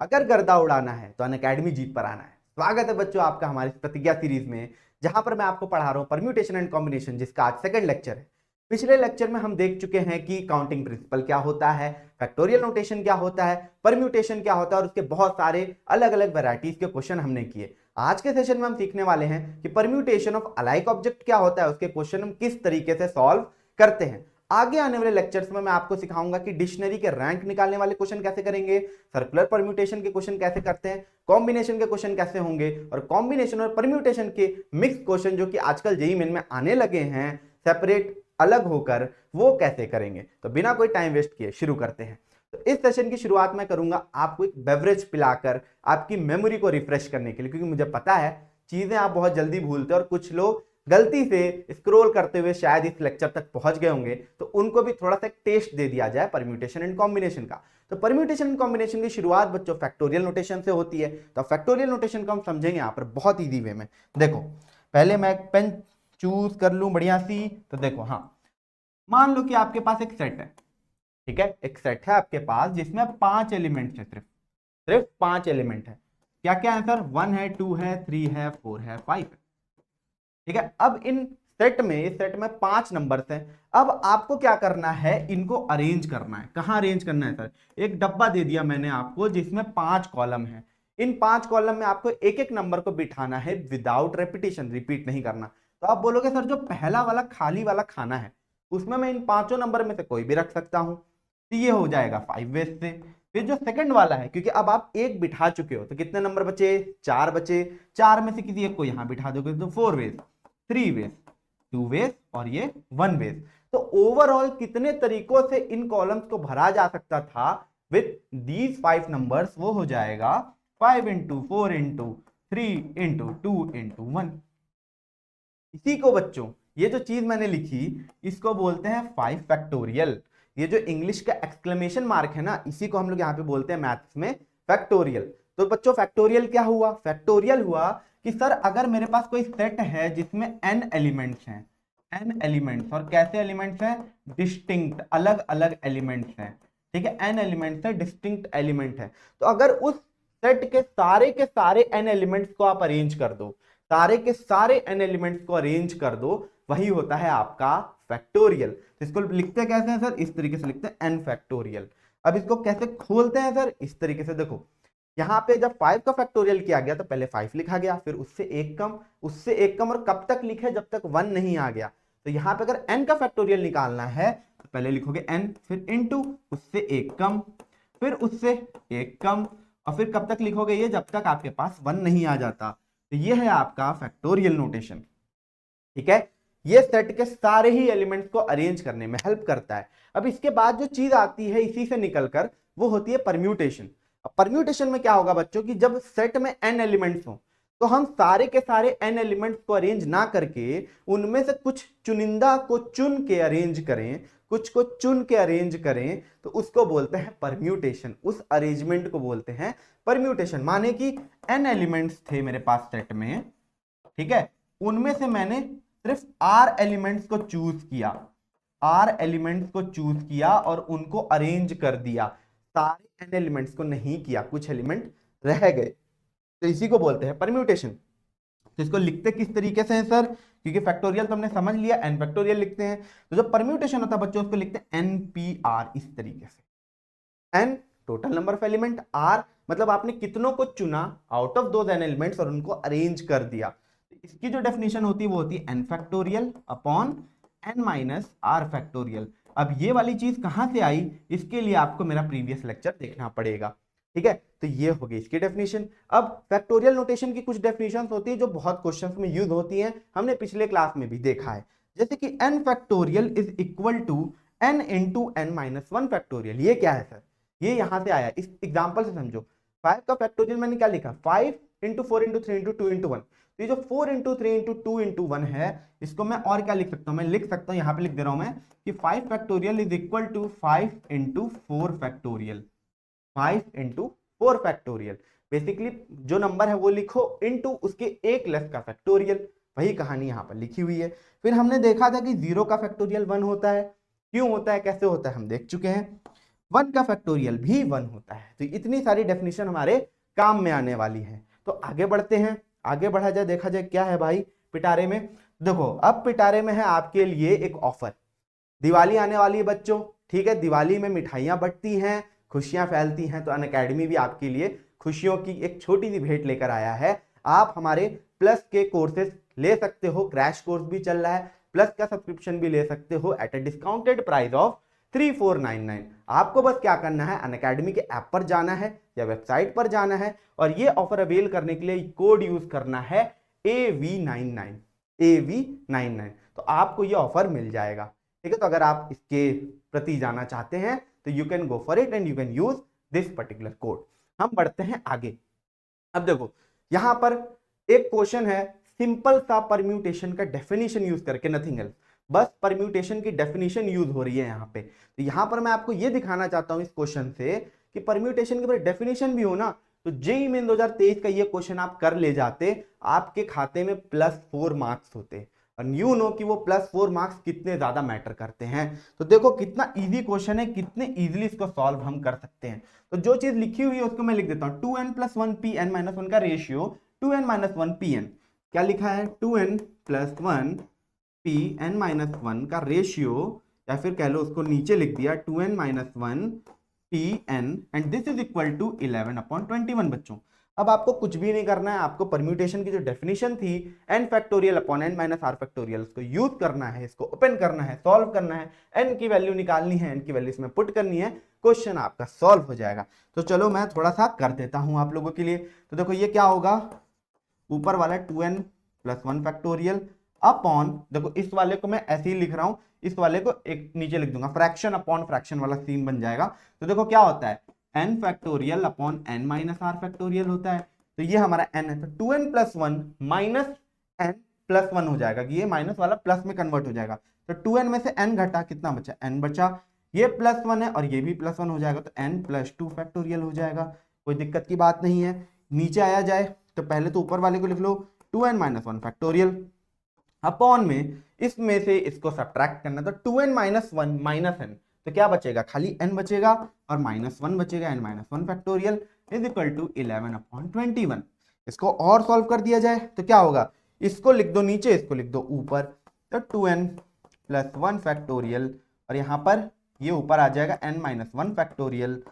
अगर गर्दा उड़ाना है तो अनअकैडमी जीत पर आना है। स्वागत है बच्चों आपका हमारी प्रतिज्ञा सीरीज में, जहां पर मैं आपको पढ़ा रहा हूं परम्यूटेशन एंड कॉम्बिनेशन, जिसका आज सेकंड लेक्चर है। पिछले लेक्चर में हम देख चुके हैं कि काउंटिंग प्रिंसिपल क्या होता है, फैक्टोरियल नोटेशन क्या होता है, परम्यूटेशन क्या होता है और उसके बहुत सारे अलग अलग वैरायटीज के क्वेश्चन हमने किए। आज के सेशन में हम सीखने वाले हैं कि परम्यूटेशन ऑफ अलाइक ऑब्जेक्ट क्या होता है, उसके क्वेश्चन हम किस तरीके से सॉल्व करते हैं। आगे आने वाले लेक्चर्स में मैं आपको सिखाऊंगा कि डिक्शनरी के रैंक निकालने वाले क्वेश्चन कैसे करेंगे, सर्कुलर परम्यूटेशन के क्वेश्चन कैसे करते हैं, कॉम्बिनेशन के क्वेश्चन कैसे होंगे और कॉम्बिनेशन और परम्यूटेशन के मिक्स क्वेश्चन जो कि आजकल जेईई मेन में आने लगे हैं सेपरेट अलग होकर, वो कैसे करेंगे। तो बिना कोई टाइम वेस्ट किए शुरू करते हैं। तो इस सेशन की शुरुआत मैं करूंगा आपको एक बेवरेज पिलाकर आपकी मेमोरी को रिफ्रेश करने के लिए, क्योंकि मुझे पता है चीजें आप बहुत जल्दी भूलते हैं और कुछ लोग गलती से स्क्रॉल करते हुए शायद इस लेक्चर तक पहुंच गए होंगे, तो उनको भी थोड़ा सा टेस्ट दे दिया जाए परम्यूटेशन एंड कॉम्बिनेशन का। तो परम्यूटेशन एंड कॉम्बिनेशन की शुरुआत बच्चों फैक्टोरियल नोटेशन से होती है। तो फैक्टोरियल नोटेशन को हम समझेंगे यहाँ पर बहुत ईजी वे में। देखो पहले मैं पेन चूज कर लूं बढ़िया सी। तो देखो, हाँ, मान लो कि आपके पास एक सेट है, ठीक है, एक सेट है आपके पास जिसमें 5 एलिमेंट्स है, सिर्फ सिर्फ 5 एलिमेंट है। क्या क्या है सर? 1 है, 2 है, 3 है, 4 है, 5 है, ठीक है। अब इन सेट में, इस सेट में 5 नंबर्स हैं। अब आपको क्या करना है, इनको अरेंज करना है। कहां अरेंज करना है सर? एक डब्बा दे दिया मैंने आपको जिसमें 5 कॉलम है। इन 5 कॉलम में आपको एक एक नंबर को बिठाना है विदाउट रेपिटेशन, रिपीट नहीं करना। तो आप बोलोगे सर जो पहला वाला खाली वाला खाना है उसमें मैं इन पांचों नंबर में से कोई भी रख सकता हूं, तो ये हो जाएगा 5 वेज से। फिर जो सेकंड वाला है, क्योंकि अब आप एक बिठा चुके हो तो कितने नंबर बचे? 4 बचे। 4 में से किसी एक को यहां बिठा दोगे तो 4 वेज, 3 वेज, 2 वेज और ये 1 वेज। तो ओवरऑल कितने तरीकों से इन कॉलम्स को भरा जा सकता था विथ दीज 5 नंबर्स? वो हो जाएगा 5 इंटू 4 इंटू 3 इंटू 2 इंटू 1। इसी को बच्चों, ये जो चीज मैंने लिखी इसको बोलते हैं 5 फैक्टोरियल। ये जो इंग्लिश का एक्सक्लेमेशन मार्क है ना, इसी को हम लोग यहाँ पे बोलते हैं मैथ्स में फैक्टोरियल। तो बच्चों फैक्टोरियल क्या हुआ? फैक्टोरियल हुआ कि सर अगर मेरे पास कोई सेट है जिसमें n एलिमेंट्स हैं, n एलिमेंट्स, और कैसे एलिमेंट्स हैं? डिस्टिंक्ट, अलग अलग एलिमेंट्स हैं, ठीक है। n एलिमेंट्स है, डिस्टिंक्ट एलिमेंट है। तो अगर उस सेट के सारे n एलिमेंट्स को आप अरेंज कर दो, सारे के सारे n एलिमेंट्स को अरेंज कर दो, वही होता है आपका फैक्टोरियल। तो इसको लिखते कैसे हैं सर? इस तरीके से लिखते हैं n फैक्टोरियल। अब इसको कैसे खोलते हैं सर? इस तरीके से। देखो यहां पे जब 5 का फैक्टोरियल किया गया तो पहले 5 लिखा गया, फिर उससे एक कम, उससे एक कम, और कब तक लिखे? जब तक 1 नहीं आ गया। तो यहां पे अगर n का फैक्टोरियल निकालना है तो पहले लिखोगे n, फिर इनटू, उससे एक कम, फिर उससे एक कम, और फिर कब तक लिखोगे ये? जब तक आपके पास 1 नहीं आ जाता। तो ये है आपका फैक्टोरियल नोटेशन, ठीक है। ये सेट के सारे ही एलिमेंट्स को अरेंज करने में हेल्प करता है। अब इसके बाद जो चीज आती है इसी से निकलकर, वो होती है परम्यूटेशन। अब परम्यूटेशन में क्या होगा बच्चों कि जब सेट में n एलिमेंट्स हो तो हम सारे के सारे n एलिमेंट्स को अरेंज ना करके उनमें से कुछ चुनिंदा को चुन के अरेंज करें, कुछ को चुन के अरेंज करें, तो उसको बोलते हैं परम्यूटेशन। उस अरेंजमेंट को बोलते हैं परम्यूटेशन। माने कि n एलिमेंट्स थे मेरे पास सेट में, ठीक है, उनमें से मैंने सिर्फ r एलिमेंट्स को चूज किया, r एलिमेंट्स को चूज किया और उनको अरेंज कर दिया। सारे n एलिमेंट्स को नहीं किया, कुछ एलिमेंट रह गए, तो इसी को बोलते हैं परम्यूटेशन। तो इसको लिखते किस तरीके से है सर? क्योंकि फैक्टोरियल तो हमने समझ लिया, n फैक्टोरियल लिखते हैं। तो जो परम्यूटेशन होता है बच्चों उसको लिखते हैं npr, इस तरीके से। n total number of element, r मतलब आपने कितनों को चुना out of those n elements और उनको अरेंज कर दिया। इसकी जो डेफिनेशन होती है वो होती है n factorial upon n minus r factorial. अब ये वाली चीज कहां से आई, इसके लिए आपको मेरा प्रीवियस लेक्चर देखना पड़ेगा, ठीक है। तो ये हो गई इसकी डेफिनेशन। अब फैक्टोरियल नोटेशन की कुछ डेफिनेशंस होती है जो बहुत क्वेश्चंस में यूज होती हैं, हमने पिछले क्लास में भी देखा है। जैसे कि n factorial is equal to n into n minus 1 factorial. ये क्या है सर? ये यहां से आया, इस एग्जांपल से समझो। 5 का फैक्टोरियल मैंने क्या लिखा? 5 इंटू 4 इंटू 3 इंटू 2 इंटू 1। तो ये जो 4 इंटू 3 इंटू 2 इंटू 1 है, इसको मैं और क्या लिख सकता हूं? मैं लिख सकता हूं, यहां पे लिख दे रहा हूं मैं कि 5 factorial is equal to 5 into 4 factorial. 5 into 4 factorial, basically जो नंबर है वो लिखो इंटू उसके एक लेस का फैक्टोरियल। वही कहानी यहां पर लिखी हुई है। फिर हमने देखा था कि 0 का फैक्टोरियल 1 होता है। क्यों होता है, कैसे होता है, हम देख चुके हैं। 1 का फैक्टोरियल भी 1 होता है। तो इतनी सारी डेफिनेशन हमारे काम में आने वाली है। तो आगे बढ़ते हैं, आगे बढ़ा जाए, देखा जाए क्या है भाई पिटारे में। देखो अब पिटारे में है आपके लिए एक ऑफर, दिवाली आने वाली है बच्चों, ठीक है, दिवाली में मिठाइयां बंटती हैं, खुशियां फैलती हैं, तो अनअकैडमी भी आपके लिए खुशियों की एक छोटी सी भेंट लेकर आया है। आप हमारे प्लस के कोर्सेज ले सकते हो, क्रैश कोर्स भी चल रहा है, प्लस का सब्सक्रिप्शन भी ले सकते हो at a discounted price of 3499। आपको बस क्या करना है, अनअकैडमी के ऐप पर जाना है या वेबसाइट पर जाना है और ये ऑफर अवेल करने के लिए कोड यूज करना है AV99, AV99, तो आपको ये ऑफर मिल जाएगा। ठीक है, तो अगर आप इसके प्रति जाना चाहते हैं तो you can go for it and you can use this particular code. हम बढ़ते हैं आगे। अब देखो यहां पर एक क्वेश्चन है, सिंपल सा परम्यूटेशन का डेफिनेशन यूज करके, नथिंग एल्स, बस परम्यूटेशन की डेफिनेशन यूज हो रही है यहां पे। तो यहां पर मैं आपको यह दिखाना चाहता हूं इस क्वेश्चन से कि परम्यूटेशन के ऊपर डेफिनेशन भी हो ना, तो जेईई मेन 2023 का ये क्वेश्चन आप कर ले जाते, आपके खाते में +4 मार्क्स होते। और यू नो कि वो +4 मार्क्स कितने ज्यादा मैटर करते हैं। तो देखो कितना इजी क्वेश्चन है, कितने इजीली इसको सॉल्व हम कर सकते हैं। तो जो चीज लिखी हुई है उसको मैं लिख देता हूं, 2n + 1 pn-1 का रेशियो 2n - 1 pn, क्या लिखा है, 2n + 1 pn-1 का रेशियो, या फिर कह लो उसको नीचे लिख दिया 2n - 1 pn and this is equal to 11/21 बच्चों। अब आपको कुछ भी नहीं करना है, आपको परम्यूटेशन की जो डेफिनेशन थी n factorial upon n minus r factorial, उसको यूज करना है, इसको ओपन करना है, सॉल्व करना है, n की वैल्यू निकालनी है, n की वैल्यू इसमें पुट करनी है, क्वेश्चन आपका सॉल्व हो जाएगा। तो चलो मैं थोड़ा सा कर देता हूं आप लोगों के लिए। तो देखो ये क्या होगा, ऊपर वाला 2n + 1 फैक्टोरियल अपॉन, देखो इस वाले को मैं ऐसे ही लिख रहा हूं, इस वाले को एक नीचे लिख दूंगा, फ्रैक्शन अपॉन फ्रैक्शन वाला सीन बन जाएगा। तो देखो क्या होता है, n factorial upon n minus r factorial होता है। तो ये हमारा n है, तो 2n + 1 माइनस n + 1 हो जाएगा, कि ये माइनस वाला प्लस में कन्वर्ट हो जाएगा। तो 2n में से n घटा, कितना बचा, n बचा, ये +1 है और ये भी +1 हो जाएगा, तो n + 2 फैक्टोरियल हो जाएगा। कोई दिक्कत की बात नहीं है। नीचे आया जाए तो पहले तो ऊपर वाले को लिख लो 2n - 1 फैक्टोरियल अपॉन में इसमें से इसको सब्ट्रैक्ट करना, तो 2n - 1 माइनस n, तो क्या बचेगा, खाली n बचेगा और -1 बचेगा, n - 1 factorial is equal to 11/21। इसको और सॉल्व कर दिया जाए तो क्या होगा, इसको लिख दो नीचे, इसको लिख दो ऊपर, तो 2n + 1 फैक्टोरियल और यहां पर ये ऊपर आ जाएगा n - 1 फैक्टोरियल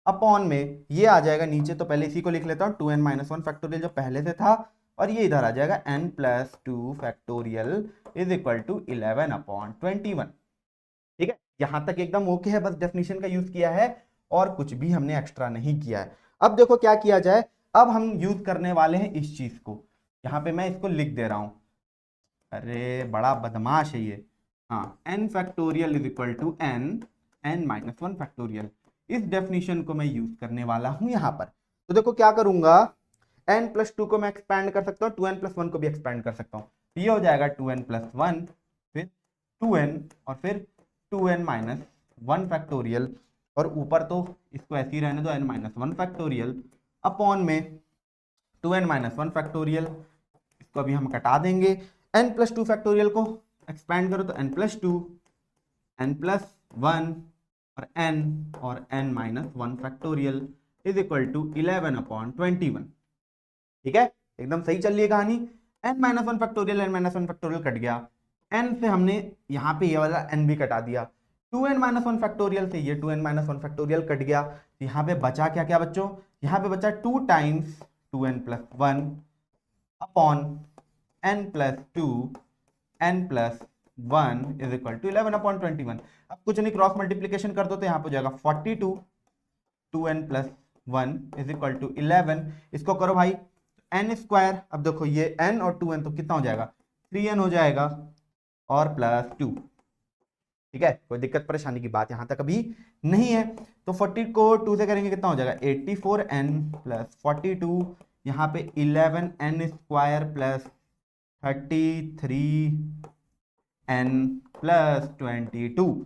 अपॉन में ये आ जाएगा नीचे, तो पहले इसी को लिख लेता हूं 2n - 1 फैक्टोरियल जो पहले से था, और ये इधर आ जाएगा n + 2 factorial is equal to 11/21। ठीक है, यहां तक एकदम ओके है, बस डेफिनेशन का यूज किया है और कुछ भी हमने एक्स्ट्रा नहीं किया है। अब देखो क्या किया जाए, अब हम यूज करने वाले हैं इस चीज को, यहां पे मैं इसको लिख दे रहा हूं, अरे बड़ा बदमाश है ये, हाँ, n factorial is equal to n - 1 factorial, इस डेफिनेशन को मैं यूज करने वाला हूं यहां पर। तो देखो क्या करूंगा, n + 2 को मैं एक्सपैंड कर सकता हूं, 2n + 1 को भी एक्सपैंड कर सकता हूं, तो ये हो जाएगा 2n + 1 फिर 2n और फिर 2n - 1 फैक्टोरियल, और ऊपर तो इसको ऐसे ही रहने दो n - 1 फैक्टोरियल अपॉन में 2n - 1 फैक्टोरियल, इसको अभी हम कटा देंगे, n + 2 फैक्टोरियल को एक्सपैंड करो तो n + 2, n + 1 और n - 1 factorial is equal to 11/21। ठीक है, एकदम सही चल रही है कहानी। n - 1 factorial, n - 1 factorial cut गया, n से हमने यहाँ पे ये वाला n भी कटा दिया, 2n - 1 फैक्टोरियल से ये 2n - 1 फैक्टोरियल कट गया, तो यहाँ पे बचा क्या क्या बच्चों, यहाँ पे बचा 2 times 2n + 1 upon n + 2 n + 1 is equal to 11/21। अब कुछ नहीं, क्रॉस मल्टीप्लीकेशन कर दो तो यहाँ पे हो जाएगा 42, 2n + 1 इज इक्वल टू 11, इसको करो भाई n², अब देखो ये n और 2n तो कितना हो जाएगा, 3n हो जाएगा और +2। ठीक है, कोई दिक्कत परेशानी की बात यहां तक अभी नहीं है। तो 40 को 2 से करेंगे कितना हो जाएगा, 84n + 42, यहाँ पे 11n² + 33n + 22।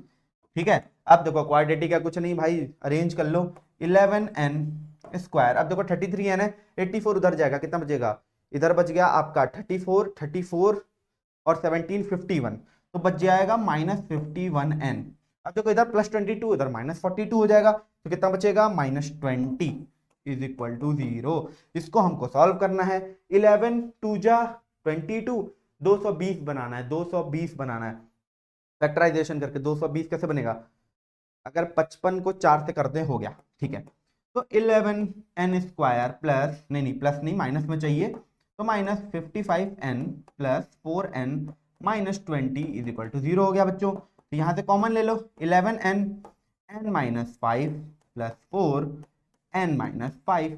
ठीक है, अब देखो क्वाड्रेटिक का कुछ नहीं भाई, अरेंज कर लो, 11n², अब देखो 33n है, 84 उधर जाएगा, कितना बचेगा, इधर बच गया आपका 34 और 17 51, तो बच जाएगा -51n। अब देखो इधर +22 इधर -42 हो जाएगा, तो कितना बचेगा -20 इज इक्वल टू 0। इसको हमको सॉल्व करना है। 11 2 जा 22, 220 बनाना है, 220 बनाना है। फैक्टराइजेशन करके 220 कैसे बनेगा, अगर 55 को 4 से कर दें हो गया, ठीक है। तो 11n² प्लस नहीं प्लस नहीं माइनस में चाहिए, तो -55n plus 4n minus 20 is equal to 0 हो गया बच्चों। तो यहां से कॉमन ले लो, 11n n minus 5 plus 4n minus 5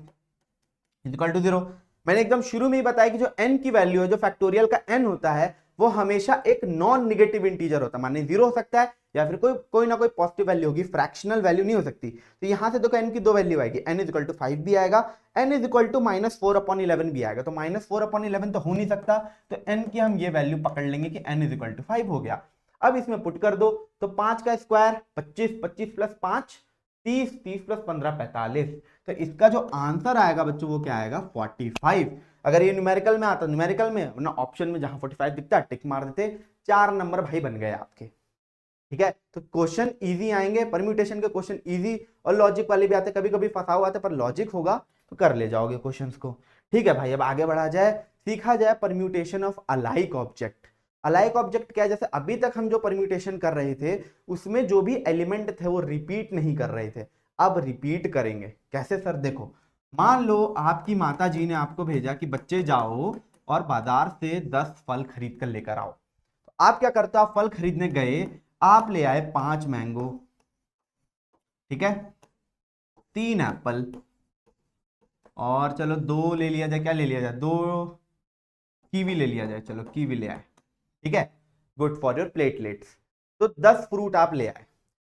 is equal to 0। मैंने एकदम शुरू में ही बताया कि जो n की वैल्यू है, जो फैक्टोरियल का n होता है, वो हमेशा एक नॉन निगेटिव इंटीजर होता है, माने 0 हो सकता है या फिर कोई ना कोई पॉजिटिव वैल्यू होगी, फ्रैक्शनल वैल्यू नहीं हो सकती। तो यहां से देखो n की दो वैल्यू आएगी, n इज इक्वल टू 5 भी आएगा, n इज इक्वल टू -4/11 भी आएगा। तो -4/11 तो हो नहीं सकता, तो n की हम ये वैल्यू पकड़ लेंगे कि n इज इक्वल टू 5 हो गया। अब इसमें पुट कर दो, तो 5 का स्क्वायर 25, 25 प्लस 5 30, 30 प्लस 15 45। तो इसका जो आंसर आएगा बच्चों वो क्या आएगा 45। अगर ये न्यूमेरिकल में आता, न्यूमेरिकल में ना ऑप्शन में जहां 45 दिखता है टिक मार देते, 4 नंबर भाई बन गए आपके। ठीक है, तो क्वेश्चन इजी आएंगे, परम्यूटेशन के क्वेश्चन इजी और लॉजिक वाले भी आते, कभी कभी फंसा हुआ आते, पर लॉजिक होगा तो कर ले जाओगे क्वेश्चंस को। ठीक है भाई, अब आगे बढ़ा जाए, सीखा जाए permutation of alike object. Alike object क्या है, जैसे अभी तक हम जो परम्यूटेशन कर रहे थे उसमें जो भी एलिमेंट थे वो रिपीट नहीं कर रहे थे, अब रिपीट करेंगे। कैसे सर, देखो मान लो आपकी माता जी ने आपको भेजा कि बच्चे जाओ और बाजार से 10 फल खरीद कर लेकर आओ। तो आप क्या करते हो, आप फल खरीदने गए, आप ले आए 5 मैंगो, ठीक है, 3 एप्पल, और चलो 2 ले लिया जाए, क्या ले लिया जाए, 2 कीवी ले लिया जाए, चलो कीवी ले आए, ठीक है, गुड फॉर योर प्लेटलेट्स। तो 10 फ्रूट आप ले आए।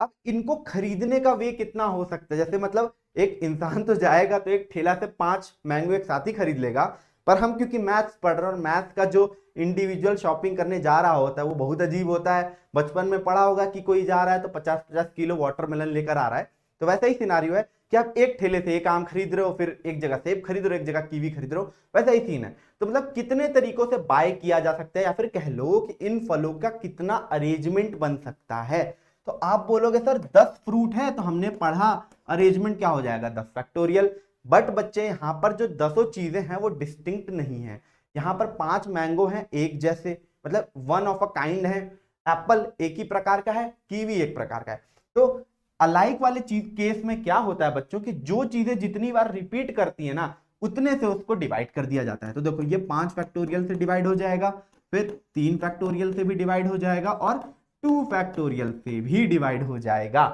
अब इनको खरीदने का वे कितना हो सकता है, जैसे मतलब एक इंसान तो जाएगा तो एक ठेला से 5 मैंगो एक साथ ही खरीद लेगा, पर हम क्योंकि मैथ्स पढ़ रहे हैं और मैथ्स का जो इंडिविजुअल शॉपिंग करने जा रहा होता है वो बहुत अजीब होता है। बचपन में पढ़ा होगा कि कोई जा रहा है तो 50-50 किलो वाटरमेलन लेकर आ रहा है, तो वैसा ही सिनारियो है कि आप एक ठेले से एक आम खरीद रहे हो, फिर एक जगह सेब खरीद रहे हो, एक जगह कीवी खरीद रहे हो, वैसा ही सीन है। तो मतलब कितने तरीकों से बाय किया जा सकता है, या फिर कह लो कि इन फलों का कितना अरेंजमेंट बन सकता है। तो आप बोलोगे सर 10 फ्रूट है, तो हमने पढ़ा अरेंजमेंट क्या हो जाएगा 10 फैक्टोरियल। बट बच्चे यहाँ पर जो 10 चीजें हैं वो डिस्टिंक्ट नहीं है। यहाँ पर 5 मैंगो हैं एक जैसे, मतलब वन ऑफ अ काइंड है, एप्पल एक ही प्रकार का है, कीवी एक प्रकार का है। तो अलाइक वाले चीज केस में क्या होता है बच्चों की, जो चीजें जितनी बार रिपीट करती है ना उतने से उसको डिवाइड कर दिया जाता है। तो देखो ये 5 फैक्टोरियल से डिवाइड हो जाएगा, फिर 3 फैक्टोरियल से भी डिवाइड हो जाएगा, और 2 फैक्टोरियल से भी डिवाइड हो जाएगा।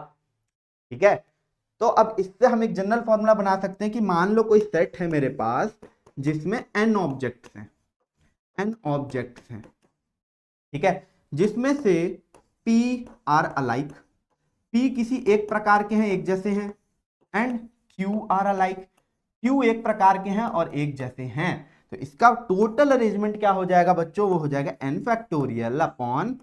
ठीक है, तो अब इससे हम एक जनरल फॉर्मूला बना सकते हैं कि मान लो कोई सेट है मेरे पास जिसमें n ऑब्जेक्ट्स हैं, n ऑब्जेक्ट्स हैं, ठीक है, जिसमें से p आर अलाइक, p किसी एक प्रकार के हैं, एक जैसे हैं, and q are alike, q एक प्रकार के हैं और एक जैसे हैं। तो इसका टोटल अरेंजमेंट क्या हो जाएगा बच्चों, वो हो जाएगा n factorial upon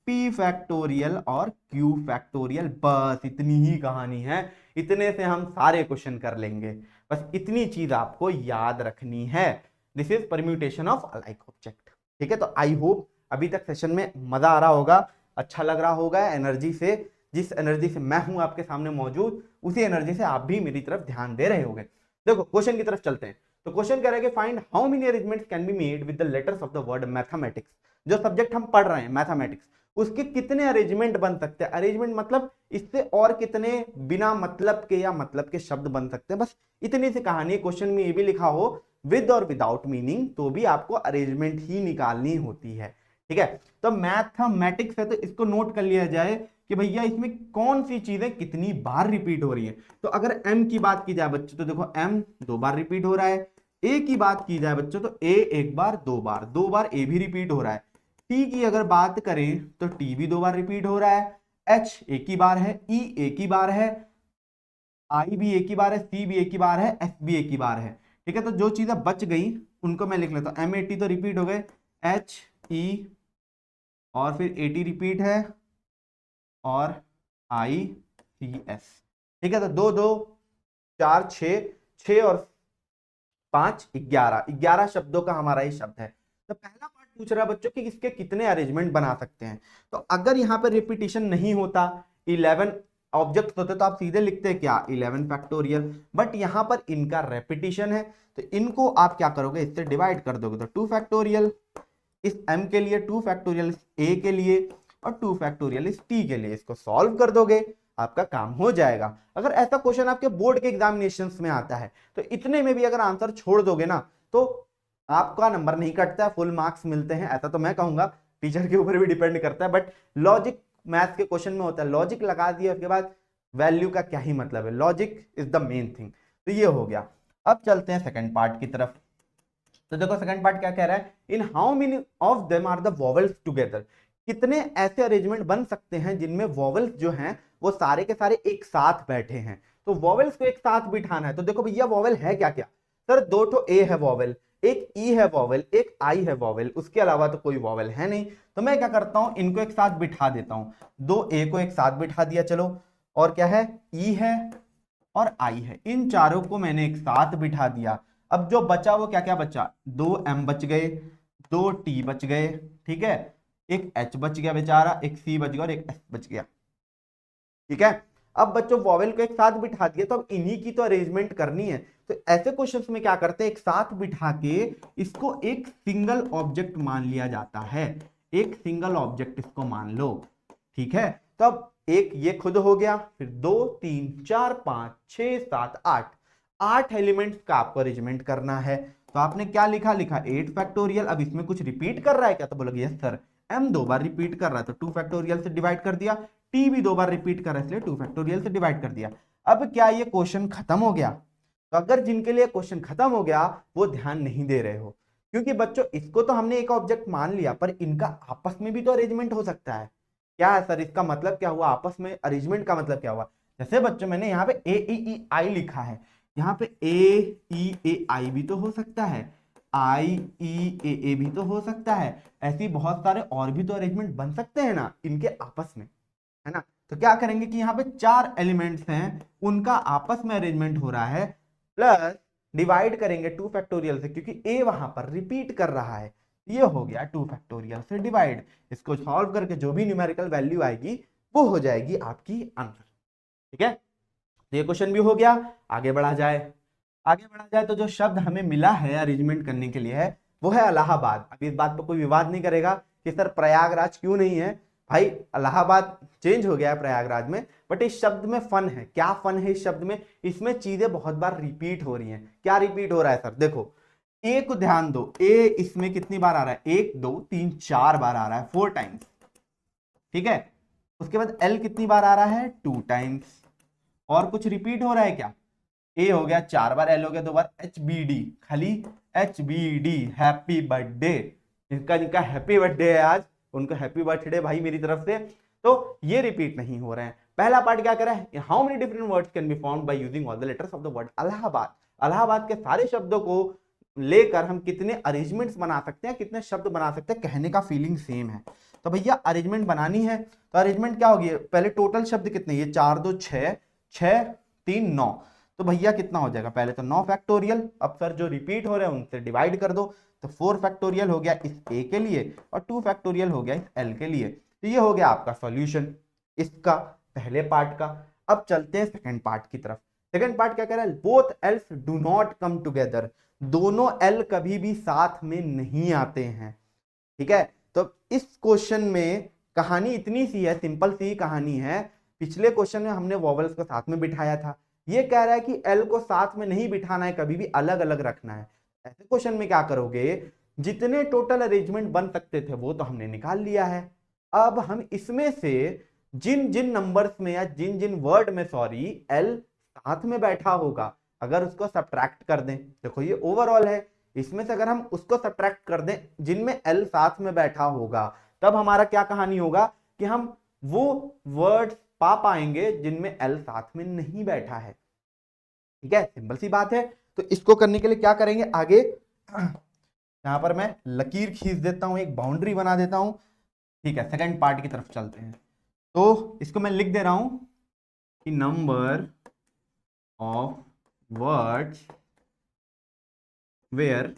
p factorial और q फैक्टोरियल। बस इतनी ही कहानी है, इतने से हम सारे क्वेश्चन कर लेंगे। बस इतनी चीज आपको याद रखनी है। This is permutation of alike object. ठीक है, तो आई होप अभी तक सेशन में मजा आ रहा होगा, अच्छा लग रहा होगा, एनर्जी से, जिस एनर्जी से मैं हूं आपके सामने मौजूद उसी एनर्जी से आप भी मेरी तरफ ध्यान दे रहे होंगे। देखो क्वेश्चन की तरफ चलते हैं। तो क्वेश्चन कह रहा है कि find how many arrangements can be made with the letters of the word mathematics. जो सब्जेक्ट हम पढ़ रहे हैं मैथमेटिक्स, उसके कितने अरेंजमेंट बन सकते हैं। अरेंजमेंट मतलब इससे और कितने बिना मतलब के या मतलब के शब्द बन सकते हैं। बस इतनी सी कहानी। क्वेश्चन में ये भी लिखा हो विद और विदाउट मीनिंग, तो भी आपको अरेंजमेंट ही निकालनी होती है। ठीक है, तो मैथमेटिक्स है तो इसको नोट कर लिया जाए कि भैया इसमें कौन सी चीजें कितनी बार रिपीट हो रही है। तो अगर m की बात की जाए बच्चों, तो देखो m 2 बार रिपीट हो रहा है। a की बात की जाए बच्चों, तो a 1 bar 2 bar, 2 bar a भी रिपीट हो रहा है। t की अगर बात करें तो t भी 2 बार रिपीट हो रहा है। h एक ही बार है, e एक ही बार है, i भी एक ही बार है, c भी एक ही बार है, s भी एक ही बार है। ठीक है, तो जो चीजें बच गई उनको मैं लिख लेता हूं। m80 तो रिपीट हो गए, h e और फिर 80 रिपीट है, और आई सी एस। ठीक है, तो 2 2 4 6, 6 और 5 11, 11 शब्दों का हमारा ये शब्द है। तो पहला पार्ट पूछ रहा है बच्चों कि इसके कितने अरेंजमेंट बना सकते हैं। तो अगर यहाँ पर रिपीटिशन नहीं होता, 11 ऑब्जेक्ट होते तो आप सीधे लिखते क्या 11 फैक्टोरियल, बट यहां पर इनका रेपिटेशन है तो इनको आप क्या करोगे, इससे डिवाइड कर दोगे तो 2 फैक्टोरियल इस m के लिए, 2 फैक्टोरियल इस a के लिए और 2 फैक्टोरियल इस t के लिए। इसको सॉल्व कर दोगे, आपका काम हो जाएगा। अगर ऐसा क्वेश्चन आपके बोर्ड के एग्जामिनेशंस में आता है तो इतने में भी अगर आंसर छोड़ दोगे ना तो आपका नंबर नहीं कटता है, फुल मार्क्स मिलते हैं, ऐसा तो मैं कहूंगा। टीचर के ऊपर भी डिपेंड करता है, बट लॉजिक मैथ्स के क्वेश्चन में होता है, लॉजिक लगा दिया उसके बाद वैल्यू का क्या ही मतलब है, logic is the main thing. तो ये हो गया। अब चलते हैं सेकंड पार्ट की तरफ। तो देखो सेकंड पार्ट क्या कह रहा है, in how many of them are the vowels together, कितने ऐसे अरेंजमेंट बन सकते हैं जिनमें वॉवेल्स जो हैं वो सारे के सारे एक साथ बैठे हैं। तो वॉवेल्स को एक साथ बिठाना है, तो देखो भैया वॉवेल है क्या क्या, सर 2 ठो ए है वॉवेल, एक ई है वॉवेल, एक आई है वॉवेल, उसके अलावा तो कोई वॉवेल है नहीं। तो मैं क्या करता हूं, इनको एक साथ बिठा देता हूं, 2 ए को एक साथ बिठा दिया, चलो, और क्या है, ई है और आई है, इन चारों को मैंने एक साथ बिठा दिया। अब जो बचा वो क्या क्या बचा, 2 एम बच गए, 2 टी बच गए, ठीक है, एक एच बच गया बेचारा, एक सी बच गया और एक एस बच गया, ठीक है। अब बच्चों वॉवेल को एक साथ बिठा दिया तो अब इन्हीं की तो अरेंजमेंट करनी है। तो ऐसे क्वेश्चंस में क्या करते हैं, एक साथ बिठा के इसको एक सिंगल ऑब्जेक्ट मान लिया जाता है, एक सिंगल ऑब्जेक्ट इसको मान लो, ठीक है। तो अब एक ये खुद हो गया, फिर 2 3 4 5 6 7 8, 8 एलिमेंट्स का आपको अरेंजमेंट करना है। तो आपने क्या लिखा, लिखा 8 फैक्टोरियल। अब इसमें कुछ रिपीट कर रहा है क्या, तो बोलोगे यस सर, m 2 बार रिपीट कर रहा है तो 2 फैक्टोरियल से डिवाइड कर दिया, t भी 2 बार रिपीट कर रहा है इसलिए 2 फैक्टोरियल से डिवाइड कर दिया। अब क्या ये क्वेश्चन खत्म हो गया, तो अगर जिनके लिए क्वेश्चन खत्म हो गया वो ध्यान नहीं दे रहे हो, क्योंकि बच्चों इसको तो हमने एक ऑब्जेक्ट मान लिया पर इनका आपस में भी तो अरेंजमेंट हो सकता है। क्या है सर, इसका मतलब क्या हुआ, आपस में अरेंजमेंट का मतलब क्या हुआ, जैसे बच्चों मैंने यहाँ पे ए ई आई लिखा है, यहाँ पे ए ई ए आई भी तो हो सकता है, आई ई ए भी तो हो सकता है, ऐसी बहुत सारे और भी तो अरेंजमेंट बन सकते हैं ना इनके आपस में, है ना। तो क्या करेंगे कि यहाँ पे 4 एलिमेंट्स हैं, उनका आपस में अरेंजमेंट हो रहा है, प्लस डिवाइड करेंगे 2 फैक्टोरियल से क्योंकि ए वहां पर रिपीट कर रहा है, ये हो गया 2 फैक्टोरियल से डिवाइड। इसको सॉल्व करके जो भी न्यूमेरिकल वैल्यू आएगी वो हो जाएगी आपकी आंसर, ठीक है। तो ये क्वेश्चन भी हो गया। आगे बढ़ा जाए, आगे बढ़ा जाए तो जो शब्द हमें मिला है अरेंजमेंट करने के लिए है वो है इलाहाबाद। अब इस बात पर कोई विवाद नहीं करेगा कि सर प्रयागराज क्यों नहीं है, भाई इलाहाबाद चेंज हो गया है प्रयागराज में, बट इस शब्द में फन है। क्या फन है इस शब्द में, इसमें चीजें बहुत बार रिपीट हो रही हैं। क्या रिपीट हो रहा है सर, देखो ए को ध्यान दो, ए इसमें कितनी बार आ रहा है, 1 2 3 4 बार आ रहा है, 4 टाइम्स, ठीक है। उसके बाद एल कितनी बार आ रहा है, 2 टाइम्स। और कुछ रिपीट हो रहा है क्या, ए हो गया 4 बार, एल हो गया 2 बार, एच बी डी, खाली H B D, happy birthday, जिनका हैप्पी बर्थडे है आज उनको हैप्पी बर्थडे भाई मेरी तरफ से। तो ये रिपीट नहीं हो रहे हैं। पहला पार्ट क्या कर रहा है, how many different words can be found by using all the letters of the word Allahabad, Allahabad के सारे शब्दों को लेकर हम कितने अरेंजमेंट्स बना सकते हैं, कितने शब्द बना सकते हैं, कहने का फीलिंग सेम है। तो भैया अरेंजमेंट बनानी है तो अरेंजमेंट क्या होगी, पहले टोटल शब्द कितने, ये 4 2 6 6 3 9, तो भैया कितना हो जाएगा, पहले तो 9 फैक्टोरियल, अब सर जो रिपीट हो रहे हैं उनसे डिवाइड कर दो, तो 4 फैक्टोरियल हो गया इस ए के लिए और 2 फैक्टोरियल हो गया इस एल के लिए। तो ये हो गया आपका सॉल्यूशन इसका पहले पार्ट का। अब चलते हैं सेकंड पार्ट की तरफ। सेकंड पार्ट क्या कह रहा है, both else do not come together, दोनों एल कभी भी साथ में नहीं आते हैं, ठीक है। तो इस क्वेश्चन में कहानी इतनी सी है, सिंपल सी कहानी है। पिछले क्वेश्चन में हमने वॉवल्स को साथ में बिठाया था, ये कह रहा है कि एल को साथ में नहीं बिठाना है, कभी भी अलग अलग रखना है। ऐसे क्वेश्चन में क्या करोगे, जितने टोटल अरेंजमेंट बन सकते थे वो तो हमने निकाल लिया है, अब हम इसमें से जिन जिन नंबर्स में या जिन जिन वर्ड में सॉरी एल साथ में बैठा होगा अगर उसको सब्ट्रैक्ट कर दें, देखो ये ओवरऑल है, इसमें से अगर हम उसको सब्ट्रैक्ट कर दें जिनमें एल साथ में बैठा होगा, तब हमारा क्या कहानी होगा कि हम वो वर्ड्स पा पाएंगे जिनमें एल साथ में नहीं बैठा है, ठीक है। सिंपल सी बात है। तो इसको करने के लिए क्या करेंगे आगे, यहां पर मैं लकीर खींच देता हूं, एक बाउंड्री बना देता हूं, ठीक है। सेकंड पार्ट की तरफ चलते हैं, तो इसको मैं लिख दे रहा हूं कि number of words where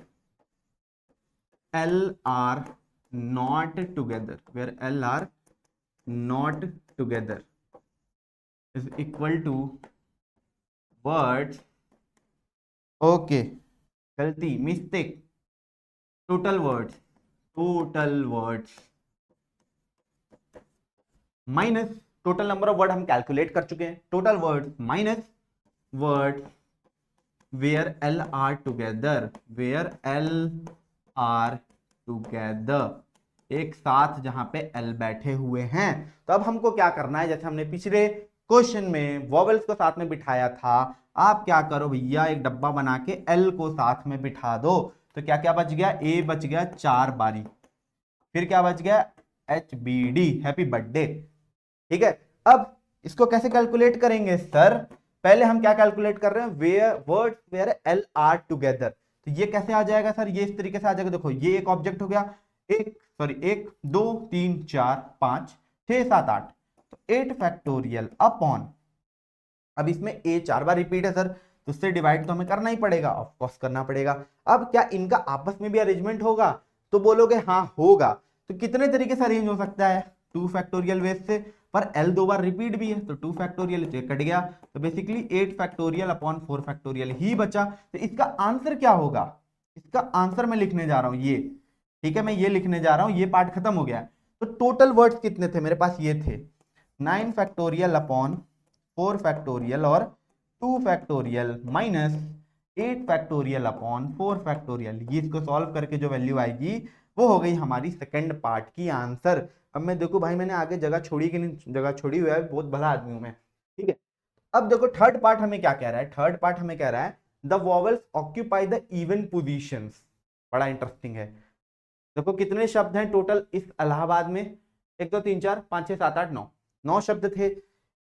L are not together, where L are not together, is equal to words, okay गलती mistake, total words minus total number of word हम कैलकुलेट कर चुके हैं, total words minus words where L are together, एक साथ जहां पे L बैठे हुए हैं। तो अब हमको क्या करना है, जैसे हमने पिछले क्वेश्चन में वॉवेल्स को साथ में बिठाया था, आप क्या करो भैया, एक डब्बा बना के एल को साथ में बिठा दो। तो क्या क्या बच गया, ए बच गया 4 बारी, फिर क्या बच गया HBD, हैप्पी बर्थडे। ठीक है, अब इसको कैसे कैलकुलेट करेंगे सर, पहले हम क्या कैलकुलेट कर रहे हैं, words where L are together. तो ये कैसे आ जाएगा सर, ये इस तरीके से आ जाएगा, देखो ये एक ऑब्जेक्ट हो गया, 1 2 3 4 5 6 7 8, तो 8 फैक्टोरियल अपॉन, अब इसमें ए 4 बार रिपीट है सर, तो उससे डिवाइड तो हमें करना ही पड़ेगा, ऑफ कोर्स करना पड़ेगा। अब क्या इनका आपस में भी अरेंजमेंट होगा, तो बोलोगे हाँ होगा। तो कितने तरीके से अरेंज हो सकता है, 2 फैक्टोरियल वेज से, पर एल 2 बार रिपीट भी है, तो 2 फैक्टोरियल तो कट गया, तो बेसिकली 8 फैक्टोरियल अपॉन 4 फैक्टोरियल ही बचा। तो इसका आंसर क्या होगा, इसका आंसर मैं लिखने जा रहा हूं ये, ठीक है, मैं ये लिखने जा रहा हूं, ये पार्ट खत्म हो गया। तो टोटल वर्ड्स कितने थे मेरे पास, ये थे 9 फैक्टोरियल अपॉन 4 फैक्टोरियल और 2 factorial minus 8 factorial upon 4 factorial. ये इसको सॉल्व करके जो वैल्यू आएगी वो हो गई हमारी सेकंड पार्ट की आंसर। अब मैं देखो भाई, मैंने आगे जगह छोड़ी कि नहीं, जगह छोड़ी हुई है, बहुत भला आदमी हूं मैं, ठीक है। अब देखो थर्ड पार्ट हमें क्या कह रहा है, थर्ड पार्ट हमें कह रहा है the vowels occupy the even positions. बड़ा इंटरेस्टिंग है, देखो कितने शब्द हैं टोटल इस इलाहाबाद में, 1 2 3 4 5 6 7 8 9, 9 शब्द थे।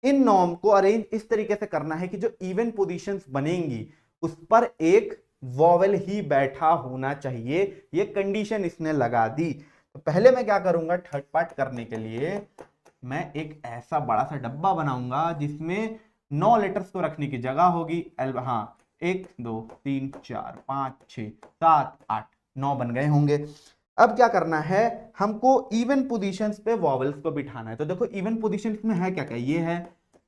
इन नॉर्म को अरेंज इस तरीके से करना है कि जो इवन पोजीशंस बनेंगी उस पर एक वॉवेल ही बैठा होना चाहिए, ये कंडीशन इसने लगा दी। तो पहले मैं क्या करूंगा, थर्ड पार्ट करने के लिए मैं एक ऐसा बड़ा सा डब्बा बनाऊंगा जिसमें 9 लेटर्स को रखने की जगह होगी, हाँ 1 2 3 4 5 6 7 8 9 बन गए होंगे। अब क्या करना है, हमको इवन पोजीशंस पे वॉवेल्स को बिठाना है। तो देखो इवन पोजीशंस में है क्या क्या, ये है,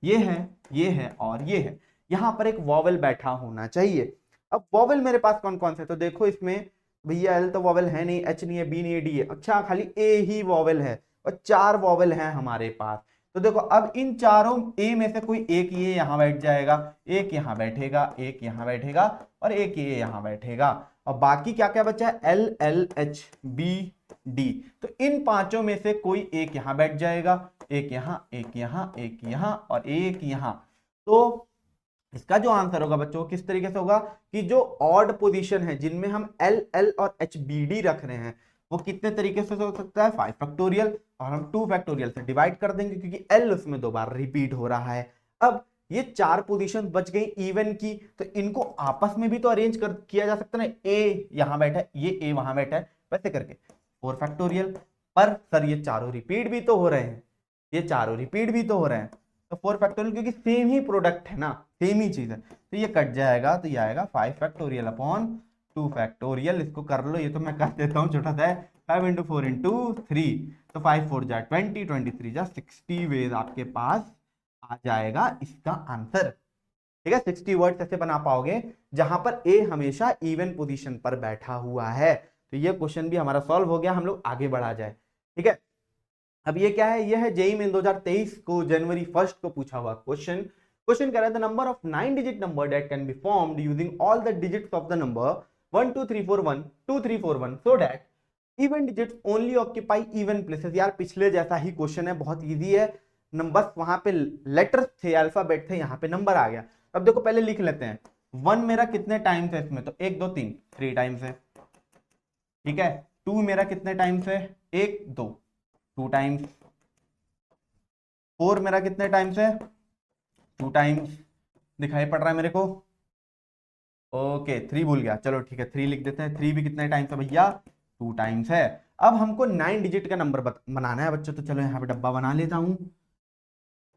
ये है, ये है और ये है, यहां पर एक वॉवेल बैठा होना चाहिए। अब वॉवेल मेरे पास कौन कौन से, तो देखो इसमें भैया एल तो वॉवेल है नहीं, एच नहीं है, बी नहीं है, डी है, अच्छा खाली ए ही वॉवेल है, और 4 वॉवेल हैं हमारे पास। तो देखो अब इन चारों ए में से कोई एक ये यहां बैठ जाएगा, एक यहां बैठेगा, एक यहां बैठेगा और एक ये यहां बैठेगा, और बाकी क्या क्या बचा है, L L H B D. तो इन पांचों में से कोई एक यहां बैठ जाएगा, एक यहां, एक यहां, एक यहां और एक यहां। तो इसका जो आंसर होगा बच्चों किस तरीके से होगा कि जो ऑड पोजीशन है जिनमें हम एल एल और एच बी डी रख रहे हैं वो कितने तरीके से हो सकता है, 5 फैक्टोरियल, और हम 2 फैक्टोरियल से डिवाइड कर देंगे क्योंकि एल उसमें 2 बार रिपीट हो रहा है। अब ये 4 पोजीशन बच गई इवन की, तो इनको आपस में भी तो अरेंज कर किया जा सकता है ना, ए यहां बैठा है, ये ए वहां बैठा है, वैसे करके 4 फैक्टोरियल। पर सर ये चारों रिपीट भी तो हो रहे हैं, ये चारों रिपीट भी तो हो रहे हैं, तो 4 फैक्टोरियल क्योंकि सेम ही प्रोडक्ट है ना, सेम ही चीज है, तो ये कट जाएगा, तो ये आएगा 5 फैक्टोरियल अपॉन 2 फैक्टोरियल। इसको कर लो, ये तो मैं कर देता हूँ, छोटा सा है, 5 इंटू 4 इंटू 3, तो 5 4 जा 20, 23 जा 60 वेज आपके पास आ जाएगा इसका आंसर। ठीक है, 60 वर्ड्स ऐसे बना पाओगे जहां पर ए हमेशा इवन पोजीशन पर बैठा हुआ है। तो ये क्वेश्चन भी हमारा सॉल्व हो गया, हम लोग आगे बढ़ा जाए। ठीक है, अब ये क्या है, ये है जेईई मेन 2023 को जनवरी 1 को पूछा हुआ क्वेश्चन। क्वेश्चन कह रहा है the number of 9 digit number that can be formed using all the digits of the number 1 2 3 4 1 2 3 4 1 so that even digits only occupy even places. यार पिछले जैसा ही क्वेश्चन है, बहुत इजी है, नंबर वहां पे लेटर्स थे, अल्फाबेट थे, यहाँ पे नंबर आ गया। अब देखो पहले लिख लेते हैं, 1 मेरा कितने टाइम्स है इसमें, तो 1 2 3 3 टाइम्स है, ठीक है। 2 मेरा कितने टाइम्स है, 1 2 2 टाइम्स। 4 मेरा कितने टाइम्स है, 2 टाइम्स, दिखाई पड़ रहा है मेरे को, ओके 3 भूल गया, चलो ठीक है 3 लिख देते हैं। 3 भी कितने टाइम्स है भैया, 2 टाइम्स है। अब हमको 9 डिजिट का नंबर बनाना है बच्चों, तो चलो यहाँ पे डब्बा बना लेता हूं,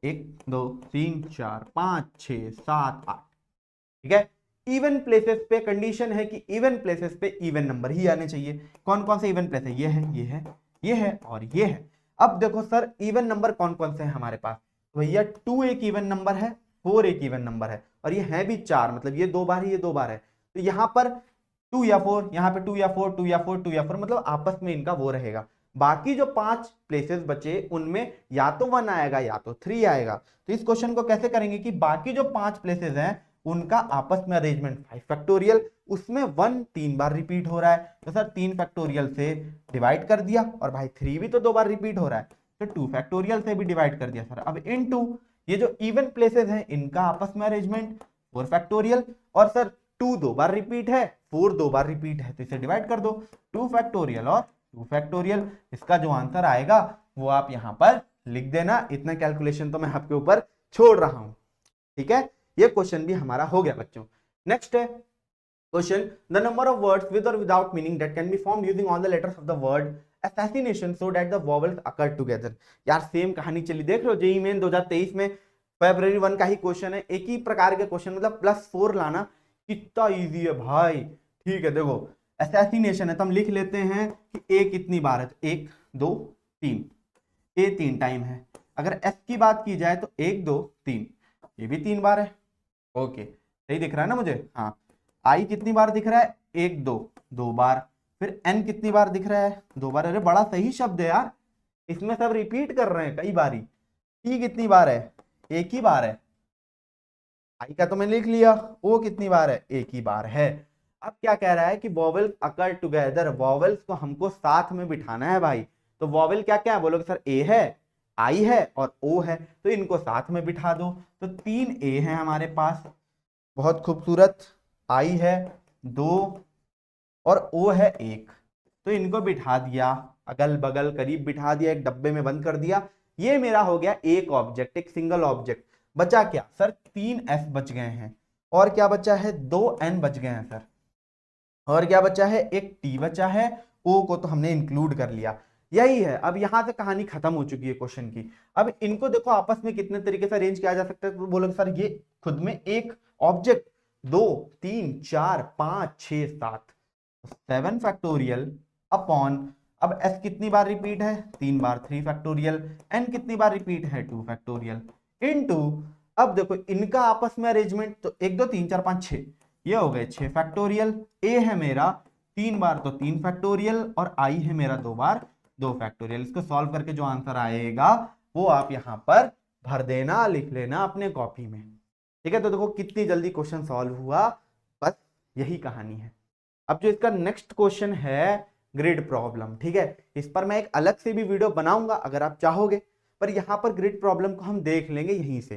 1 2 3 4 5 6 7 8, ठीक है। इवन प्लेसेस पे कंडीशन है कि इवन प्लेसेस पे इवन नंबर ही आने चाहिए। कौन कौन से इवन प्लेस है, ये है, ये है, ये है और ये है। अब देखो सर इवन नंबर कौन कौन से हैं हमारे पास, भैया 2 एक इवन नंबर है, 4 एक इवन नंबर है, और ये है भी 4, मतलब ये 2 बार है, ये 2 बार है, तो यहाँ पर 2 या 4, यहाँ पे 2 या 4, 2 या 4, 2 या 4, मतलब आपस में इनका वो रहेगा। बाकी जो 5 प्लेसेस बचे उनमें या तो 1 आएगा या तो 3 आएगा। तो इस क्वेश्चन को कैसे करेंगे कि बाकी जो 5 प्लेसेस हैं उनका आपस में अरेंजमेंट 5 फैक्टोरियल, उसमें 1 3 बार रिपीट हो रहा है, तो सर 3 फैक्टोरियल से डिवाइड कर दिया, और भाई 3 भी तो 2 बार रिपीट हो रहा है, तो 2 फैक्टोरियल से भी डिवाइड कर दिया सर। अब इनटू ये जो इवन प्लेसेस हैं इनका आपस में अरेंजमेंट 4 फैक्टोरियल, और सर 2 2 बार रिपीट है, 4 2 बार रिपीट है, तो इसे डिवाइड कर दो, 2 फैक्टोरियल और 2 फैक्टोरियल। इसका जो आंसर आएगा वो आप यहां पर लिख देना, इतना कैलकुलेशन तो मैं आपके ऊपर छोड़ रहा हूं, ठीक है। ये क्वेश्चन भी हमारा हो गया बच्चों। नेक्स्ट है question, the number of words with और without meaning that can be formed using all the letters of the word assassination so that the vowels occur together। यार सेम कहानी चली, देख लो जेईई मेन 2023 में February 1 का ही question है, एक ही प्रकार के क्वेश्चन, मतलब +4 लाना कितना इजी है भाई। ठीक है, देखो असैसिनेशन है तो हम लिख लेते हैं कि ए कितनी बार है, 1 2 3, ए 3 टाइम है। अगर एस की बात की जाए तो 1 2 3, ये भी 3 बार है। ओके, सही दिख रहा है ना मुझे? हाँ। आई कितनी बार दिख रहा है? 1 2, 2 बार। फिर एन कितनी बार दिख रहा है? 2 बार। अरे बड़ा सही शब्द है यार, इसमें सब रिपीट कर रहे हैं कई बारी। टी कितनी बार है? 1 ही बार है। आई का तो मैंने लिख लिया। ओ कितनी बार है? 1 ही बार है। अब क्या कह रहा है कि वॉवेल्स अकर टुगेदर, वॉवेल्स को हमको साथ में बिठाना है भाई। तो वॉवेल क्या क्या है बोलोगे सर? ए है, आई है और ओ है, तो इनको साथ में बिठा दो। तो 3 ए है हमारे पास, बहुत खूबसूरत। आई है 2 और ओ है 1, तो इनको बिठा दिया, अगल बगल करीब बिठा दिया, एक डब्बे में बंद कर दिया। ये मेरा हो गया एक ऑब्जेक्ट, एक सिंगल ऑब्जेक्ट। बचा क्या सर? 3 एस बच गए हैं, और क्या बचा है? 2 एन बच गए हैं सर, और क्या बचा है? एक टी बचा है। ओ को तो हमने इंक्लूड कर लिया। यही है, अब यहां से कहानी खत्म हो चुकी है क्वेश्चन की। अब इनको देखो आपस में कितने तरीके से अरेंज किया जा सकता है, तो बोलोगे सर ये खुद में एक ऑब्जेक्ट, 2 3 4 5 6 7, 7 फैक्टोरियल अपॉन, अब s कितनी बार रिपीट है? 3 बार, 3 फैक्टोरियल। n कितनी बार रिपीट है? 2 फैक्टोरियल इनटू, अब देखो इनका आपस में अरेंजमेंट, तो 1 2 3 4 5 6, ये हो गए 6 फैक्टोरियल। a है मेरा 3 बार तो 3 फैक्टोरियल, और i है मेरा 2 बार 2 फैक्टोरियल। इसको सॉल्व करके जो आंसर आएगा वो आप यहां पर भर देना, लिख लेना अपने कॉपी में, ठीक है। तो देखो कितनी जल्दी क्वेश्चन सॉल्व हुआ, बस यही कहानी है। अब जो इसका नेक्स्ट क्वेश्चन है ग्रिड प्रॉब्लम, ठीक है, इस पर मैं एक अलग से भी वीडियो बनाऊंगा अगर आप चाहोगे, पर यहां पर ग्रिड प्रॉब्लम को हम देख लेंगे यहीं से,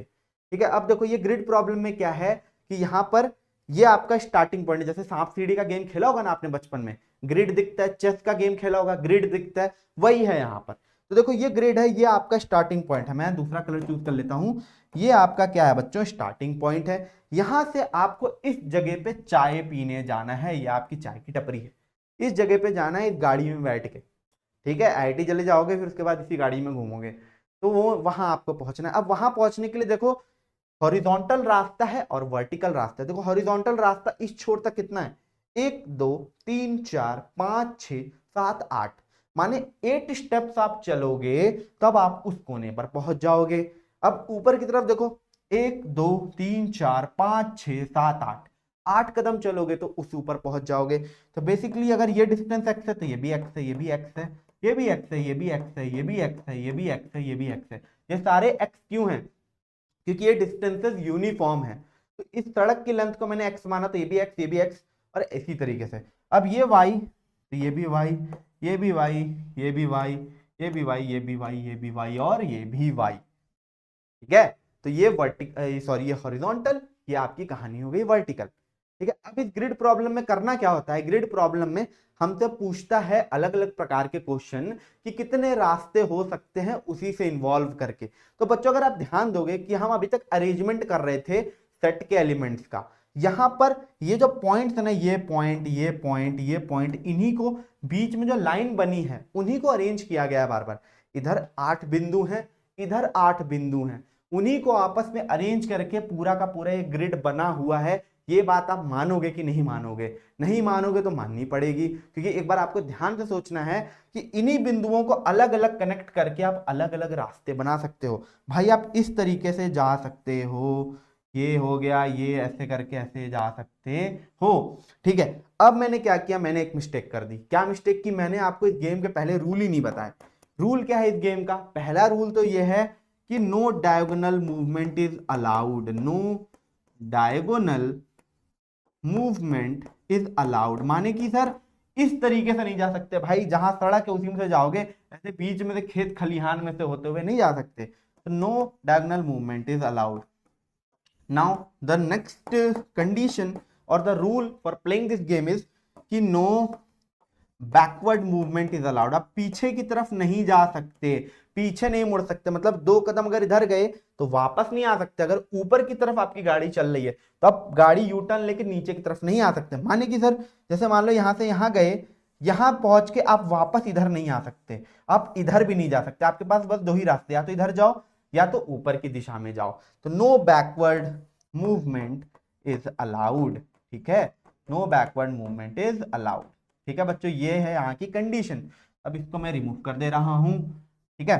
ठीक है। अब देखो ये ग्रिड प्रॉब्लम में क्या है कि यहां पर ये आपका स्टार्टिंग पॉइंट, जैसे सांप सीढ़ी का गेम खेला होगा ना आपने बचपन में, ग्रिड दिखता है, चेस का गेम खेला होगा, ग्रिड दिखता है, वही है यहाँ पर। तो देखो ये ग्रिड है, ये आपका स्टार्टिंग पॉइंट है। मैं दूसरा कलर चूज कर लेता हूं। ये आपका क्या है बच्चों? स्टार्टिंग पॉइंट है। यहां से आपको इस जगह पे चाय पीने जाना है, ये आपकी चाय की टपरी है, इस जगह पे जाना है इस गाड़ी में बैठ के, ठीक है। आईआईटी चले जाओगे, फिर उसके बाद इसी गाड़ी में घूमोगे, तो वो वहां आपको पहुंचना है। अब वहां पहुंचने के लिए देखो हॉरिजॉन्टल रास्ता है और वर्टिकल रास्ता है। देखो हॉरिजॉन्टल रास्ता इस छोर तक कितना है? 1 2 3 4 5 6 7 8, माने 8 स्टेप्स आप चलोगे तब आप उस कोने पर पहुंच जाओगे। अब ऊपर की तरफ देखो 1 2 3 4 5 6 7 8, 8 कदम चलोगे तो उस ऊपर पहुंच जाओगे। तो बेसिकली अगर ये डिस्टेंस एक्स है तो ये भी एक्स है, ये भी एक्स है, ये भी एक्स है, ये भी एक्स है, ये भी एक्स है, ये भी एक्स है, ये भी एक्स है। ये सारे एक्स क्यों हैं? क्योंकि ये डिस्टेंसेस यूनिफॉर्म है। तो इस सड़क की लेंथ को मैंने एक्स माना, तो ये भी एक्स, ये भी एक्स, और इसी तरीके से। अब ये वाई, तो ये भी वाई, ये भी वाई, ये भी वाई, ये भी वाई, ये भी वाई, ये भी वाई, और ये भी वाई, ठीक है। तो ये वर्टिकल, सॉरी ये हॉरिजॉन्टल, ये आपकी कहानी हो गई वर्टिकल, ठीक है। अब इस ग्रिड प्रॉब्लम में करना क्या होता है? ग्रिड प्रॉब्लम में हमसे पूछता है अलग अलग प्रकार के क्वेश्चन कि कितने रास्ते हो सकते हैं उसी से इन्वॉल्व करके। तो बच्चों अगर आप ध्यान दोगे कि हम अभी तक अरेंजमेंट कर रहे थे सेट के एलिमेंट्स का, यहां पर ये जो पॉइंट्स है ना, ये पॉइंट, ये पॉइंट, ये पॉइंट, इन्हीं को बीच में जो लाइन बनी है उन्हीं को अरेंज किया गया बार बार। इधर 8 बिंदु हैं, इधर 8 बिंदु हैं, उन्हीं को आपस में अरेंज करके पूरा का पूरा एक ग्रिड बना हुआ है। ये बात आप मानोगे कि नहीं मानोगे? नहीं मानोगे तो माननी पड़ेगी, क्योंकि एक बार आपको ध्यान से सोचना है कि इन्हीं बिंदुओं को अलग अलग कनेक्ट करके आप अलग अलग रास्ते बना सकते हो। भाई आप इस तरीके से जा सकते हो, ये हो गया, ये ऐसे करके ऐसे जा सकते हो, ठीक है। अब मैंने क्या किया, मैंने एक मिस्टेक कर दी। क्या मिस्टेक की? मैंने आपको इस गेम के पहले रूल ही नहीं बताए। रूल क्या है इस गेम का? पहला रूल तो यह है कि no diagonal movement is allowed. No diagonal movement is allowed माने कि सर इस तरीके से नहीं जा सकते भाई, जहां सड़क है उसी में से जाओगे, ऐसे बीच में से खेत खलिहान में से होते हुए नहीं जा सकते। तो no diagonal movement is allowed. Now the next condition और the rule for playing this game is कि no backward movement is allowed. आप पीछे की तरफ नहीं जा सकते, पीछे नहीं मुड़ सकते, मतलब 2 कदम अगर इधर गए तो वापस नहीं आ सकते। अगर ऊपर की तरफ आपकी गाड़ी चल रही है तो आप गाड़ी यू टर्न लेके नीचे की तरफ नहीं आ सकते। माने कि सर जैसे मान लो यहां से यहां गए, यहां पहुंच के आप वापस इधर नहीं आ सकते, आप इधर भी नहीं जा सकते। आपके पास बस 2 ही रास्ते, या तो इधर जाओ या तो ऊपर की दिशा में जाओ। तो no backward movement is allowed, ठीक है, no backward movement is allowed. ठीक है बच्चों, ये है यहाँ की कंडीशन। अब इसको मैं रिमूव कर दे रहा हूं, ठीक है।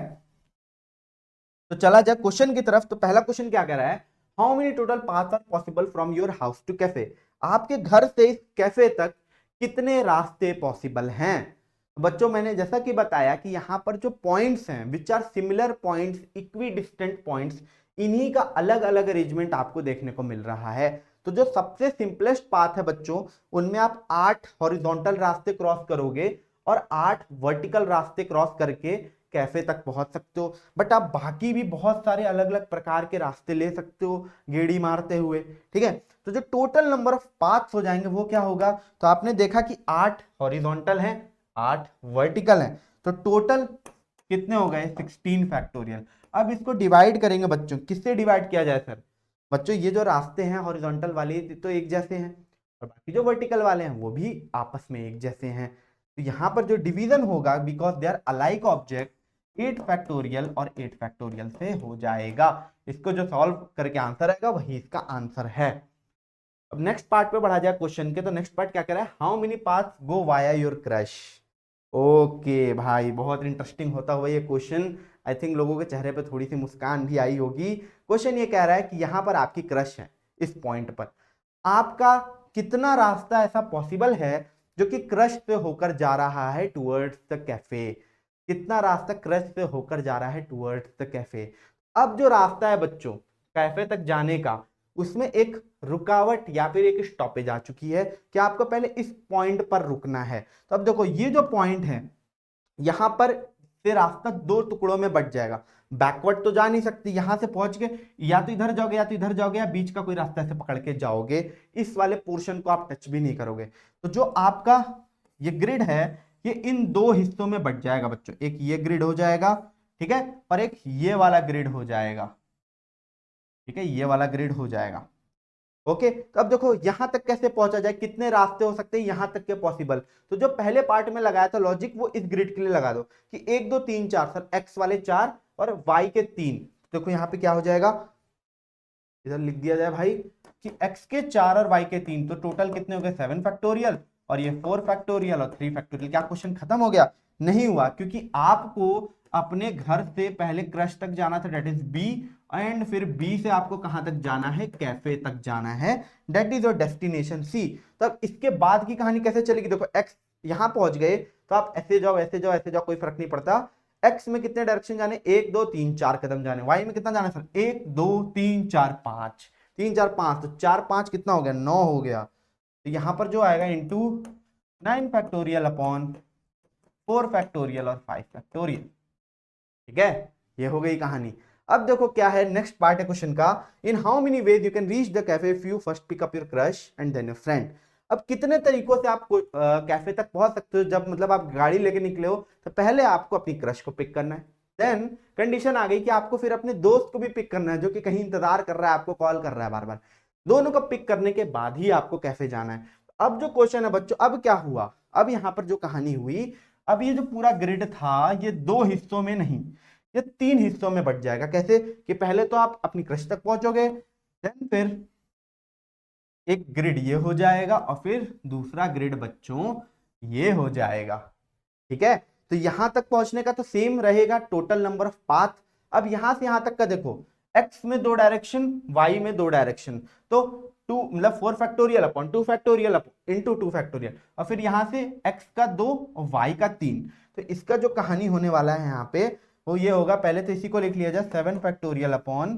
तो चला जाए क्वेश्चन की तरफ। तो पहला क्वेश्चन क्या कह रहा है, how many total paths are possible from your house to cafe. आपके घर से इस कैफे तक कितने रास्ते पॉसिबल हैं? बच्चों मैंने जैसा कि बताया कि यहां पर जो पॉइंट्स हैं which are similar points, equidistant points, इन्हीं का अलग अलग अरेंजमेंट आपको देखने को मिल रहा है। तो जो सबसे सिंपलेस्ट पाथ है बच्चों, उनमें आप 8 हॉरिजॉन्टल रास्ते क्रॉस करोगे और 8 वर्टिकल रास्ते क्रॉस करके कैफे तक पहुंच सकते हो। बट आप बाकी भी बहुत सारे अलग अलग प्रकार के रास्ते ले सकते हो गेड़ी मारते हुए, ठीक है। तो जो टोटल नंबर ऑफ पाथ्स हो जाएंगे वो क्या होगा? तो आपने देखा कि 8 हॉरिजॉन्टल हैं, 8 वर्टिकल हैं, तो टोटल कितने हो गए? 16 फैक्टोरियल। अब इसको डिवाइड करेंगे बच्चों, किससे डिवाइड किया जाए सर? बच्चों ये जो रास्ते हैं हॉरिजॉन्टल वाले तो एक जैसे हैं, और बाकी जो वर्टिकल वाले हैं वो भी आपस में एक जैसे हैं। तो यहां पर जो डिवीजन होगा, because they are alike object, 8 factorial और 8 फैक्टोरियल से हो जाएगा। इसको जो सॉल्व करके आंसर आएगा वही इसका आंसर है। अब नेक्स्ट पार्ट पे बढ़ा जाए क्वेश्चन के। तो नेक्स्ट पार्ट क्या कह रहा है, how many paths go via your crush. Okay भाई, बहुत इंटरेस्टिंग होता हुआ ये क्वेश्चन। आई थिंक लोगों के चेहरे पे थोड़ी सी मुस्कान भी आई होगी। क्वेश्चन ये कह रहा है कि यहां पर आपकी क्रश है, इस पॉइंट पर आपका कितना रास्ता ऐसा पॉसिबल है जो कि क्रश से होकर जा रहा है टुवर्ड्स द कैफे। कितना रास्ता क्रश से होकर जा रहा है टुवर्ड्स द कैफे। अब जो रास्ता है बच्चों कैफे तक जाने का, उसमें एक रुकावट या फिर एक स्टॉपेज आ चुकी है कि आपको पहले इस पॉइंट पर रुकना है। तो अब देखो ये जो पॉइंट है यहां पर से रास्ता 2 टुकड़ों में बट जाएगा। बैकवर्ड तो जा नहीं सकती, यहां से पहुंच के या तो इधर जाओगे या तो इधर जाओगे, या बीच का कोई रास्ता ऐसे पकड़ के जाओगे, इस वाले पोर्शन को आप टच भी नहीं करोगे। तो जो आपका ये ग्रिड है ये इन 2 हिस्सों में बट जाएगा बच्चों। एक ये ग्रिड हो जाएगा, ठीक है, और एक ये वाला ग्रिड हो जाएगा, ठीक है, ये वाला ग्रिड हो जाएगा। ओके, तो अब देखो यहां तक कैसे पहुंचा जाए, कितने रास्ते हो सकते हैं यहां तक के पॉसिबल। तो जो पहले पार्ट में लगाया था लॉजिक वो इस ग्रिड के लिए लगा दो कि 1 2 3 4, सर एक्स वाले 4 और वाई के 3। देखो यहां पे क्या हो जाएगा, इधर लिख दिया जाए भाई कि x के 4 और y के 3, तो टोटल कितने हो गए? 7 फैक्टोरियल और ये 4 फैक्टोरियल और 3 फैक्टोरियल। क्या क्वेश्चन खत्म हो गया? नहीं हुआ, क्योंकि आपको अपने घर से पहले क्रश तक जाना था, डेट इज बी, एंड फिर बी से आपको कहां तक जाना है? कैफे तक जाना है, डेट इज योर डेस्टिनेशन सी। तब इसके बाद की कहानी कैसे चलेगी? देखो x यहां पहुंच गए तो आप ऐसे जाओ ऐसे जाओ ऐसे जाओ, कोई फर्क नहीं पड़ता। एक्स में कितने डायरेक्शन जाने? 1 2 3 4 कदम जाने। वाई में कितना जाना सर? 1 2 3 4 5, 3 4 5, तो 4 5 कितना हो गया? 9 हो गया। तो यहां पर जो आएगा इंटू 9 फैक्टोरियल अपॉन 4 फैक्टोरियल और 5 फैक्टोरियल, ठीक है, ये हो गई कहानी। अब देखो क्या है नेक्स्ट पार्ट है क्वेश्चन का, in how many ways you can reach the cafe if you first pick up your crush and then your friend. अब कितने तरीकों से आप कैफे तक पहुंच सकते हो? जब मतलब आप गाड़ी लेके निकले हो तो पहले आपको अपनी क्रश को पिक करना है, देन कंडीशन आ गई कि आपको फिर अपने दोस्त को भी पिक करना है जो कि कहीं इंतजार कर रहा है, आपको कॉल कर रहा है बार बार। दोनों को पिक करने के बाद ही आपको कैफे जाना है। अब जो क्वेश्चन है बच्चों, अब क्या हुआ, अब यहां पर जो कहानी हुई, अब ये जो पूरा ग्रिड था ये 2 हिस्सों में नहीं, ये 3 हिस्सों में बट जाएगा। कैसे? कि पहले तो आप अपनी क्रश तक पहुंचोगे, देन फिर एक ग्रिड ये हो जाएगा और फिर दूसरा ग्रिड बच्चों ये हो जाएगा। ठीक है, तो यहां तक पहुंचने का तो सेम रहेगा टोटल नंबर ऑफ पाथ। अब यहां से यहां तक का देखो, x में 2 डायरेक्शन, y में 2 डायरेक्शन, तो 2 मतलब 4 factorial upon 2 factorial into 2 factorial, और फिर यहां से x का 2 और y का 3। तो इसका जो कहानी होने वाला है यहाँ पे वो ये होगा, पहले तो इसी को लिख लिया जाए 7 factorial upon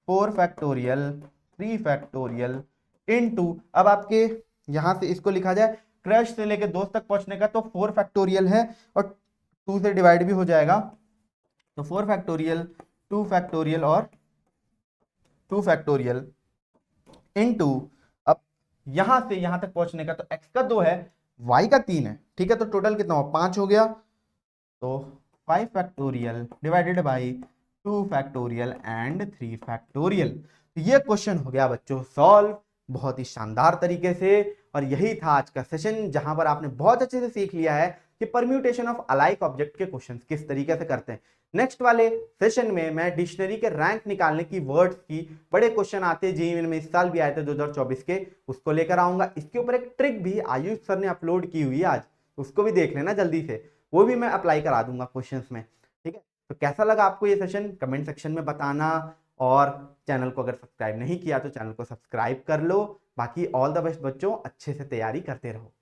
4 factorial 3 factorial into, अब आपके यहां से इसको लिखा जाए क्रश से लेके दोस्त तक पहुंचने का, तो 4 फैक्टोरियल है और 2 से डिवाइड भी हो जाएगा, तो 4 फैक्टोरियल 2 फैक्टोरियल और 2 फैक्टोरियल इनटू, अब यहां से यहां तक पहुंचने का तो x का 2 है, y का 3 है। ठीक है, तो टोटल कितना हो 5 हो गया, तो 5 factorial divided by 2 factorial and 3 factorial. ये क्वेश्चन हो गया बच्चों सॉल्व बहुत ही शानदार तरीके से। और यही था आज का सेशन, जहां पर आपने बहुत अच्छे से सीख लिया है कि परम्यूटेशन ऑफ अलाइक ऑब्जेक्ट के क्वेश्चंस किस तरीके से करते हैं। नेक्स्ट वाले सेशन में मैं डिक्शनरी के रैंक निकालने की, वर्ड्स की बड़े क्वेश्चन आते हैं जेईई में, इस साल भी आए थे 2024 के, उसको लेकर आऊंगा। इसके ऊपर एक ट्रिक भी आयुष सर ने अपलोड की हुई है आज, उसको भी देख लेना जल्दी से, वो भी मैं अप्लाई करा दूंगा क्वेश्चंस में। ठीक है, तो कैसा लगा आपको ये सेशन कमेंट सेक्शन में बताना, और चैनल को अगर सब्सक्राइब नहीं किया तो चैनल को सब्सक्राइब कर लो। बाकी ऑल द बेस्ट बच्चों, अच्छे से तैयारी करते रहो।